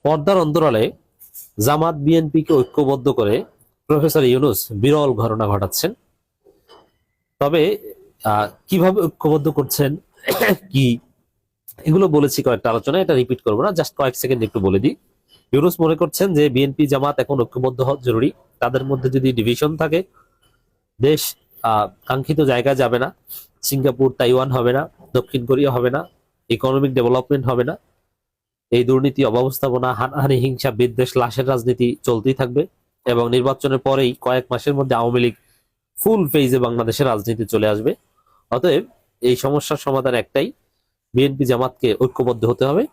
পর্দার অন্তরালে জামাত বিএনপিকে ঐক্যবদ্ধ করে প্রফেসর ইউনূস বিরল ঘটনা ঘটাচ্ছেন। তবে কিভাবে ঐক্যবদ্ধ করছেন কি এগুলো বলেছি কয়েকটা আলোচনা, এটা রিপিট করবো না, জাস্ট কয়েক সেকেন্ড একটু বলে দিই। ইউনূস মনে করছেন যে বিএনপি জামাত এখন ঐক্যবদ্ধ হওয়া জরুরি। তাদের মধ্যে যদি ডিভিশন থাকে দেশ কাঙ্ক্ষিত জায়গায় যাবে না। সিঙ্গাপুর তাইওয়ান হবে না, দক্ষিণ কোরিয়া হবে না, ইকোনমিক ডেভেলপমেন্ট হবে না। এই দুর্নীতি, অব্যবস্থাপনা, হানাহানি, হিংসা, বিদ্বেষ, লাশের রাজনীতি চলতেই থাকবে এবং নির্বাচনের পরেই কয়েক মাসের মধ্যে আওয়ামী লীগ ফুল ফেজে বাংলাদেশের রাজনীতি চলে আসবে। অতএব এই সমস্যার সমাধান একটাই, বিএনপি জামাতকে ঐক্যবদ্ধ হতে হবে।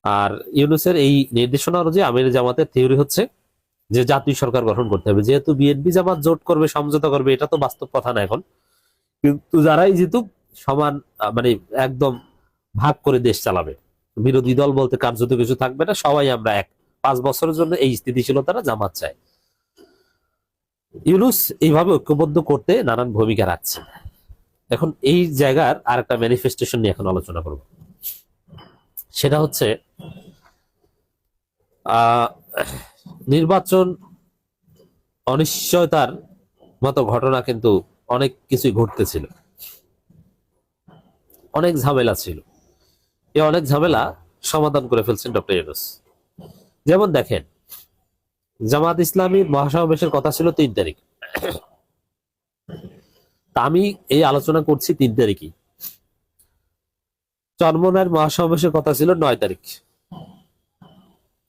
আর ইউনূসের এই নির্দেশনা অনুযায়ী আমির জামাতের থিওরি হচ্ছে যে জাতীয় সরকার গঠন করতে হবে। যেহেতু বিএনপি জামাত জোট করবে, সমঝোতা করবে, এটা তো বাস্তব কথা না এখন, কিন্তু যারাই জিতুক সমান মানে একদম ভাগ করে দেশ চালাবে। বিরোধী দল বলতে কার্যত কিছু থাকবে না, সবাই আমরা এক। 5 বছরের জন্য এই স্থিতিশীলতাটা জামাত চায়। ইউনূস এইভাবে ঐক্যবদ্ধ করতে নানান ভূমিকা রাখছে। এখন এই জায়গার আর একটা ম্যানিফেস্টেশন নিয়ে এখন আলোচনা করব। সেটা হচ্ছে নির্বাচন অনিশ্চয়তার মতো ঘটনা কিন্তু অনেক কিছুই ঘটতেছিল, অনেক ঝামেলা ছিল। এই অনেক ঝামেলা সমাধান করে ফেলছেন ডক্টর ইউনূস। যেমন দেখেন, জামাত ইসলামীর মহাসমাবেশের কথা ছিল 3 তারিখ। তা আমি এই আলোচনা করছি 3 তারিখই। চরমনার মহাসমাবেশের কথা ছিল 9 তারিখ।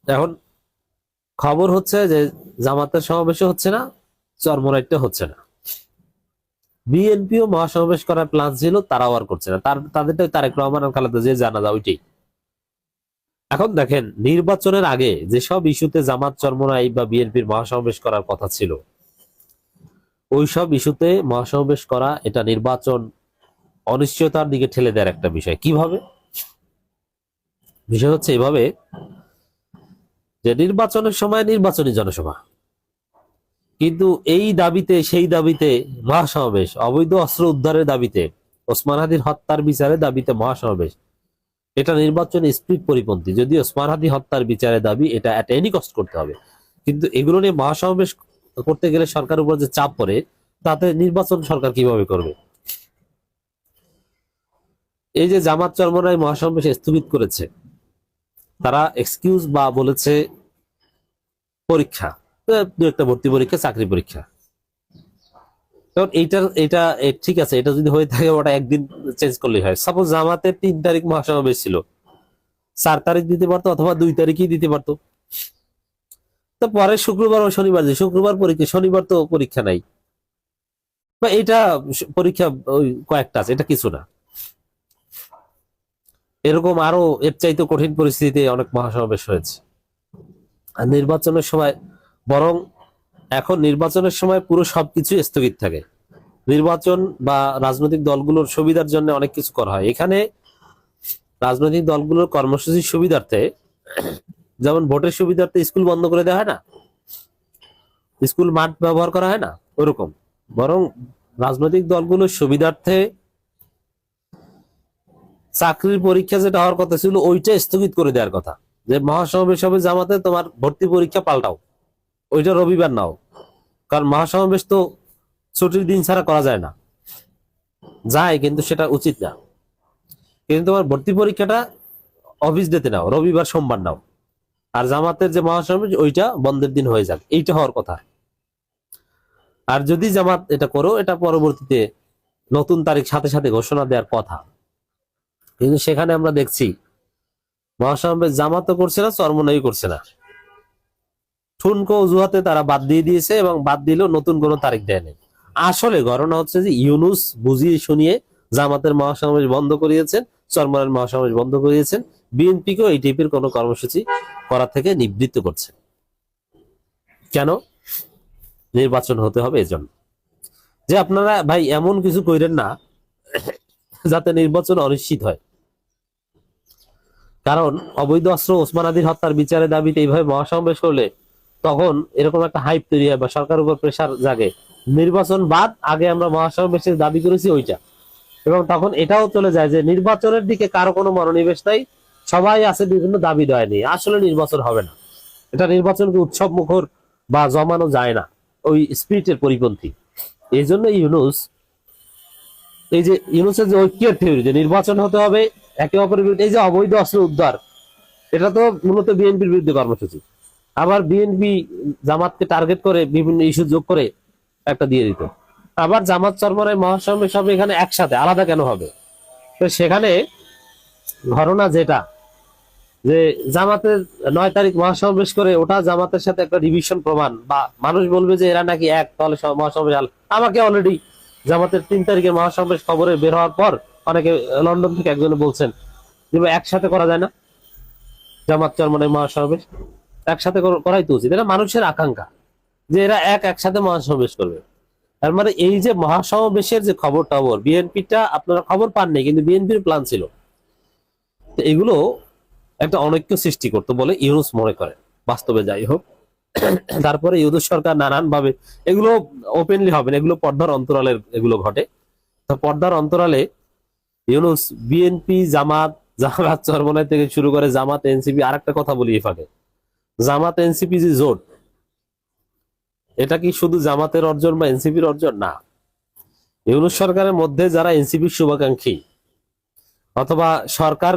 এখন খবর হচ্ছে যে জামাতের সমাবেশও হচ্ছে না, চরমনাইটা হচ্ছে না। বিএনপিও মহাসমাবেশ করার প্ল্যান ছিল, তারাও আর করছে না। তাদেরটাই তারেক রহমান আর খালেদা জিয়া জানাজা ওইটাই। এখন দেখেন, নির্বাচনের আগে যেসব ইস্যুতে জামাত, চরমনাই বা বিএনপির মহাসমাবেশ করার কথা ছিল, ওইসব ইস্যুতে মহাসমাবেশ করা এটা নির্বাচন অনিশ্চয়তার দিকে ঠেলে দেওয়ার একটা বিষয়। কিভাবে? বিষয় হচ্ছে এভাবে যে নির্বাচনের সময় নির্বাচনী জনসভা, কিন্তু এই দাবিতে সেই দাবিতে মহাসমাবেশ, অবৈধ অস্ত্র উদ্ধারের দাবিতে, ওসমান হাদির হত্যার বিচারের দাবিতে মহাসমাবেশ, এটা নির্বাচনী স্পিরিট পরিপন্থী। যদিও ওসমান হাদি হত্যার বিচারের দাবি, এটা এট এনি কস্ট করতে হবে, কিন্তু এগুলো নিয়ে মহাসমাবেশ করতে গেলে সরকারের উপর যে চাপ পড়ে, তাতে নির্বাচন সরকার কিভাবে করবে? এই যে জামাত চরমনাই মহাসমাবেশ স্থগিত করেছে, তারা এক্সকিউজ বা বলেছে পরীক্ষা, দু একটা ভর্তি পরীক্ষা, চাকরি পরীক্ষা। কারণ এটা ঠিক আছে, এটা যদি হয়ে থাকে ওটা একদিন চেঞ্জ করলেই হয়। সাপোজ জামাতের 3 তারিখ মহাসমাবেশ ছিল, 4 তারিখ দিতে পারতো অথবা 2 তারিখই দিতে পারতো। তো পরে শুক্রবার ও শনিবার, যে শুক্রবার পরীক্ষা, শনিবার তো পরীক্ষা নাই, বা এটা পরীক্ষা ওই কয়েকটা আছে, এটা কিছু না। এরকম আরো এর চাইতে কঠিন পরিস্থিতিতে অনেক মহাসমাবেশ হয়েছে। আর নির্বাচনের সময় বরং এখন নির্বাচনের সময় পুরো সবকিছু স্থগিত থাকে। নির্বাচন বা রাজনৈতিক দলগুলোর সুবিধার জন্য অনেক কিছু করা হয়। এখানে রাজনৈতিক দলগুলোর কর্মসূচির সুবিধার্থে, যেমন ভোটের সুবিধার্থে স্কুল বন্ধ করে দেওয়া হয় না, স্কুল মাঠ ব্যবহার করা হয় না, ওরকম বরং রাজনৈতিক দলগুলোর সুবিধার্থে চাকরির পরীক্ষা যেটা হওয়ার কথা ছিল ওইটা স্থগিত করে দেওয়ার কথা। যে মহাসমাবেশ হবে জামাতে, তোমার ভর্তি পরীক্ষা পাল্টাও, ওইটা রবিবার নাও। কারণ মহাসমাবেশ তো ছুটির দিন ছাড়া করা যায় না, যায় কিন্তু সেটা উচিত না। কিন্তু তোমার ভর্তি পরীক্ষাটা অফিস ডেতে নাও, রবিবার সোমবার নাও। আর জামাতের যে মহাসমাবেশ ওইটা বন্ধের দিন হয়ে যাক, এইটা হওয়ার কথা। আর যদি জামাত এটা করো, এটা পরবর্তীতে নতুন তারিখ সাথে সাথে ঘোষণা দেওয়ার কথা। কিন্তু সেখানে আমরা দেখছি মহাসমাবেশ জামাতও করছে না, চরমনাই করছে না। ঠুনকো অজুহাতে তারা বাদ দিয়ে দিয়েছে, এবং বাদ দিলেও নতুন কোনো তারিখ দেয়নি। আসলে ঘটনা হচ্ছে যে ইউনূস বুঝিয়ে শুনিয়ে জামাতের মহাসমাবেশ বন্ধ করিয়েছেন, চরমনাইয়ের মহাসমাবেশ বন্ধ করিয়েছেন, বিএনপিকেও এই টাইপের কোনো কর্মসূচি করা থেকে নিবৃত্ত করছেন। কেন? নির্বাচন হতে হবে এজন্য। যে আপনারা ভাই এমন কিছু কইরেন না যাতে নির্বাচন অনিশ্চিত হয়। কারণ অবৈধ অস্ত্র, ওসমান হাদির হত্যার বিচারের দাবিতে এইভাবে মহাসমাবেশ করলে তখন এরকম একটা হাইপ তৈরি হয় বা সরকারের উপর প্রেসার জাগে। নির্বাচন বাদ, আগে আমরা মহাসমাবেশের দাবি করেছি ওইটা, এবং তখন এটাও চলে যায় যে নির্বাচনের দিকে কারো কোনো মনোনিবেশ নাই, সবাই আছে বিভিন্ন দাবি দেয় নিয়ে, আসলে নির্বাচন হবে না। এটা নির্বাচনকে উৎসব মুখর বা জমানো যায় না, ওই স্পিরিটের পরিপন্থী। এই জন্য ইউনূস, এই যে ইউনূসের যে ঐক্যের থিওরি যে নির্বাচন হতে হবে একে অপরের বিরুদ্ধে, এই যে অবৈধ অস্ত্র উদ্ধার, এটা তো মূলত বিএনপির বিরুদ্ধে কর্মসূচি। আবার বিএনপি জামাতকে টার্গেট করে বিভিন্ন ইস্যু যোগ করে একটা দিয়ে দিত। আবার জামাত চরমনাই মহাসমাবেশ সব এখানে একসাথে, আলাদা কেন হবে? তো সেখানে ঘটনা যেটা, যে জামাতের 9 তারিখ মহাসমাবেশ করে ওটা জামাতের সাথে একটা ডিভিশন প্রমাণ, বা মানুষ বলবে যে এরা নাকি এক, তাহলে মহাসমাবেশ আমাকে অলরেডি জামাতের 3 তারিখের মহাসমাবেশ খবরে বের হওয়ার পর অনেকে লন্ডন থেকে একজনে বলছেন যে একসাথে করা যায় না জামাত চরমনাই মহাসমাবেশ, একসাথে করাই তো উচিত। এটা মানুষের আকাঙ্ক্ষা যে এরা একসাথে মহাসমাবেশ করবে। তার মানে এই যে মহাসমাবেশের যে খবর টবর, বিএনপিটা আপনারা খবর পাননি, কিন্তু বিএনপির প্ল্যান ছিল। তো এগুলো একটা অনৈক্য সৃষ্টি করতো বলে ইউনূস মনে করে, বাস্তবে যাই হোক। তারপরে ইউনূস সরকার নানান ভাবে, এগুলো ওপেনলি হবে না, এগুলো পর্দার অন্তরালের এগুলো ঘটে। তো পর্দার অন্তরালে ইউনূস বিএনপি জামাত চরমনাই থেকে শুরু করে জামাত এনসিপি, আর একটা কথা বলি ফাঁকে, জামাত এনসিপি যে জোট, এটা কি শুধু জামাতের অর্জন বা এনসিপির অর্জন? না, ইউনূস সরকারের মধ্যে যারা এনসিপির শুভাকাঙ্ক্ষী অথবা সরকার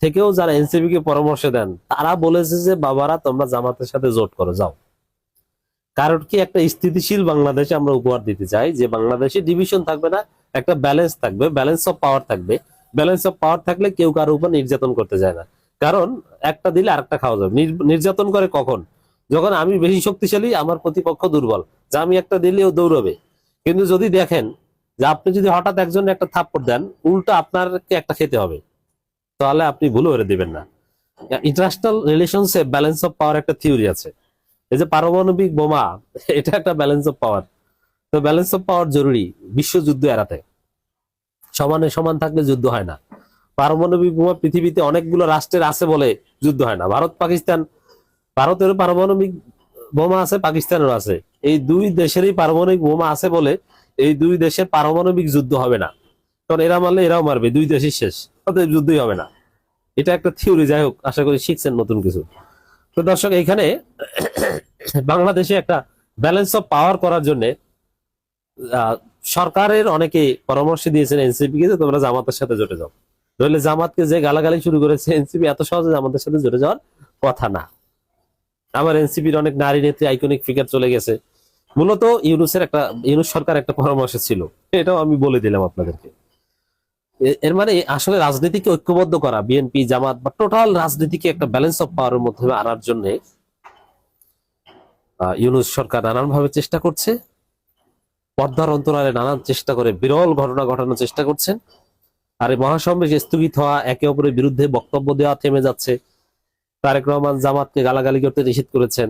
থেকেও যারা এনসিপি কে পরামর্শ দেন, তারা বলেছে যে বাবারা তোমরা জামাতের সাথে জোট করো যাও। কারণ কি, একটা স্থিতিশীল বাংলাদেশে আমরা উপহার দিতে চাই, যে বাংলাদেশে ডিভিশন থাকবে না, একটা ব্যালেন্স থাকবে, ব্যালেন্স অফ পাওয়ার থাকবে। ব্যালেন্স অফ পাওয়ার থাকলে কেউ কারো উপর নির্যাতন করতে যায় না, কারণ একটা দিলে আরেকটা খাওয়া যাবে। নির্যাতন করে কখন? যখন আমি বেশি শক্তিশালী, আমার প্রতিপক্ষ দুর্বল, যে আমি একটা দিলেও দৌড়বে। কিন্তু যদি দেখেন যে আপনি যদি হঠাৎ একজন একটা থাপ্পড় দেন, উল্টো আপনাকে একটা খেতে হবে, তাহলে আপনি ভুল করে দিবেন না। ইন্টারন্যাশনাল রিলেশনসে ব্যালেন্স অফ পাওয়ার একটা থিওরি আছে। এই যে পারমাণবিক বোমা, এটা একটা ব্যালেন্স অফ পাওয়ার। তো ব্যালেন্স অফ পাওয়ার জরুরি বিশ্বযুদ্ধ এড়াতে। সমানে সমান থাকলে যুদ্ধ হয় না। পারমাণবিক বোমা পৃথিবীতে অনেকগুলো রাষ্ট্রের আছে বলে যুদ্ধ হয় না। ভারত পাকিস্তান, ভারতেরও পারমাণবিক বোমা আছে, পাকিস্তানেরও আছে। এই দুই দেশেরই পারমাণবিক বোমা আছে বলে এই দুই দেশের পারমাণবিক যুদ্ধ হবে না, কারণ এরা মারলে এরাও মারবে, দুই দেশই শেষ, অতএব যুদ্ধই হবে না। এটা একটা থিওরি। যাই হোক, আশা করি শিখছেন নতুন কিছু। তো দর্শক, এইখানে বাংলাদেশে একটা ব্যালেন্স অফ পাওয়ার করার জন্য সরকারের অনেকে পরামর্শ দিয়েছেন এনসিপি কে যে তোমরা জামাতের সাথে জোটে যাও। নইলে জামাতকে যে গালাগালি শুরু করেছে এনসিপি, এত সহজে জামাতের সাথে জোটে যাওয়ার কথা না। আমার এনসিপির অনেক নারী নেত্রী, আইকনিক ফিগার চলে গেছে। মূলত ইউনূস সরকার একটা পরামর্শ ছিল, এটাও আমি বলে দিলাম আপনাদেরকে। এর মানে আসলে রাজনীতিকে ঐক্যবদ্ধ করা, বিএনপি জামাত বা টোটাল রাজনীতিকে একটা ব্যালেন্স অফ পাওয়ারের মধ্যে আনার জন্য ইউনূস সরকার নানান ভাবে চেষ্টা করছে, পর্দার অন্তরালে নানান চেষ্টা করে বিরল ঘটনা ঘটানোর চেষ্টা করছেন। আর এই মহাসমাবেশ স্থগিত হওয়া, একে অপরের বিরুদ্ধে বক্তব্য দেওয়া থেমে যাচ্ছে। তারেক রহমান জামাতকে গালাগালি করতে নিষেধ করেছেন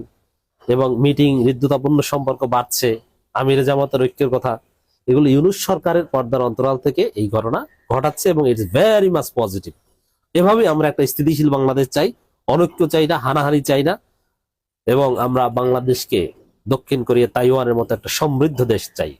এবং মিটিং হৃদ্যতাপূর্ণ সম্পর্ক বাড়ছে, আমির জামাতের ঐক্যের কথা, এগুলো ইউনূস সরকারের পর্দার অন্তরাল থেকে এই ঘটনা ঘটাচ্ছে এবং ইটস ভেরি মাচ পজিটিভ। এভাবে আমরা একটা স্থিতিশীল বাংলাদেশ চাই, অনৈক্য চাই না, হানাহানি চাই না, এবং আমরা বাংলাদেশকে দক্ষিণ কোরিয়া তাইওয়ানের মতো একটা সমৃদ্ধ দেশ চাই।